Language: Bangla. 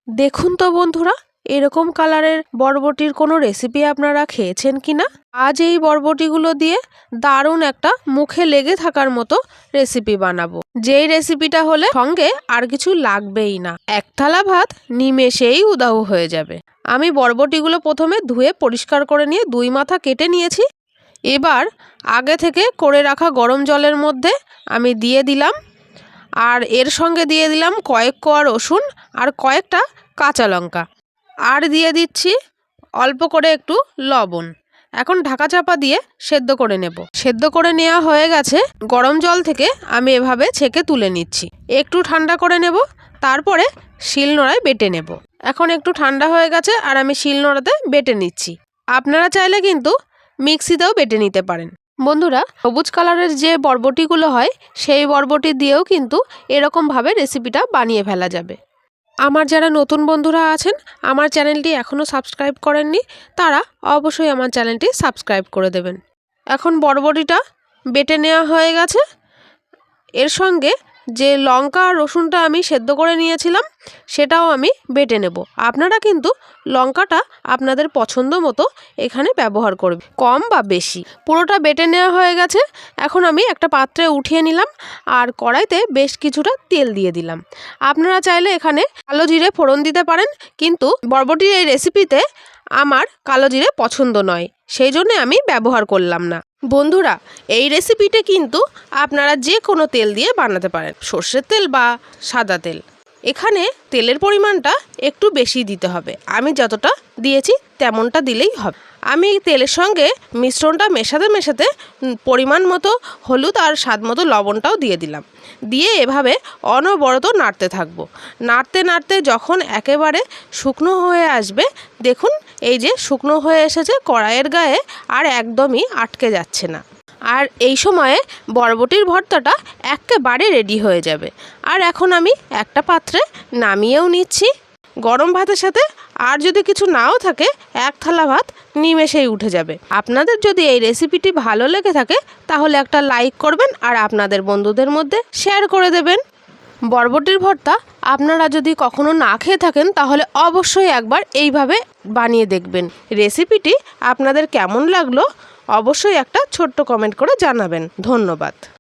দেখুন তো বন্ধুরা, এরকম কালারের বরবটির কোনো রেসিপি আপনারা খেয়েছেন কি না? আজ এই বরবটিগুলো দিয়ে দারুণ একটা মুখে লেগে থাকার মতো রেসিপি বানাবো, যেই রেসিপিটা হলে সঙ্গে আর কিছু লাগবেই না, এক থালা ভাত নিমেষেই উধাও হয়ে যাবে। আমি বরবটিগুলো প্রথমে ধুয়ে পরিষ্কার করে নিয়ে দুই মাথা কেটে নিয়েছি। এবার আগে থেকে করে রাখা গরম জলের মধ্যে আমি দিয়ে দিলাম, আর এর সঙ্গে দিয়ে দিলাম কয়েক কোয়া রসুন আর কয়েকটা কাঁচা লঙ্কা, আর দিয়ে দিচ্ছি অল্প করে একটু লবণ। এখন ঢাকা চাপা দিয়ে সেদ্ধ করে নেব। সেদ্ধ করে নেওয়া হয়ে গেছে। গরম জল থেকে আমি এভাবে ছেঁকে তুলে নিচ্ছি। একটু ঠান্ডা করে নেব, তারপরে শিলনোড়ায় বেটে নেব। এখন একটু ঠান্ডা হয়ে গেছে আর আমি শিলনোড়াতে বেটে নিচ্ছি। আপনারা চাইলে কিন্তু মিক্সিতেও বেটে নিতে পারেন। বন্ধুরা, সবুজ কালারের যে বরবটিগুলো হয় সেই বরবটি দিয়েও কিন্তু এরকমভাবে রেসিপিটা বানিয়ে ফেলা যাবে। আমার যারা নতুন বন্ধুরা আছেন, আমার চ্যানেলটি এখনও সাবস্ক্রাইব করেননি, তারা অবশ্যই আমার চ্যানেলটি সাবস্ক্রাইব করে দেবেন। এখন বরবটিটা বেটে নেওয়া হয়ে গেছে। এর সঙ্গে যে লঙ্কা আর রসুনটা আমি সেদ্ধ করে নিয়েছিলাম সেটাও আমি বেটে নেব। আপনারা কিন্তু লঙ্কাটা আপনাদের পছন্দ মতো এখানে ব্যবহার করবেন, কম বা বেশি। পুরোটা বেটে নেওয়া হয়ে গেছে। এখন আমি একটা পাত্রে উঠিয়ে নিলাম আর কড়াইতে বেশ কিছুটা তেল দিয়ে দিলাম। আপনারা চাইলে এখানে কালো জিরে ফোড়ন দিতে পারেন, কিন্তু বরবটির এই রেসিপিতে আমার কালো জিরে পছন্দ নয়, সেই জন্য আমি ব্যবহার করলাম না। বন্ধুরা, এই রেসিপিটা কিন্তু আপনারা যে কোনো তেল দিয়ে বানাতে পারেন, সর্ষের তেল বা সাদা তেল। এখানে তেলের পরিমাণটা একটু বেশি দিতে হবে। আমি যতটা দিয়েছি তেমনটা দিলেই হবে। আমি তেলের সঙ্গে মিশ্রণটা মেশাতে মেশাতে পরিমাণ মতো হলুদ আর স্বাদ মতো লবণটাও দিয়ে দিলাম। দিয়ে এভাবে অনবরত নাড়তে থাকবো। নাড়তে নাড়তে যখন একেবারে শুকনো হয়ে আসবে, দেখুন এই যে শুকনো হয়ে এসেছে, কড়াইয়ের গায়ে আর একদমই আটকে যাচ্ছে না। আর এই সময়ে বরবটির ভর্তাটা একেবারে রেডি হয়ে যাবে। আর এখন আমি একটা পাত্রে নামিয়েও নিচ্ছি। গরম ভাতের সাথে আর যদি কিছু নাও থাকে, এক থালা ভাত নিমেষেই উঠে যাবে। আপনাদের যদি এই রেসিপিটি ভালো লেগে থাকে তাহলে একটা লাইক করবেন আর আপনাদের বন্ধুদের মধ্যে শেয়ার করে দেবেন। বরবটির ভর্তা আপনারা যদি কখনো না খেয়ে থাকেন তাহলে অবশ্যই একবার এইভাবে বানিয়ে দেখবেন। রেসিপিটি আপনাদের কেমন লাগলো অবশ্যই একটা ছোট্ট কমেন্ট করে জানাবেন। ধন্যবাদ।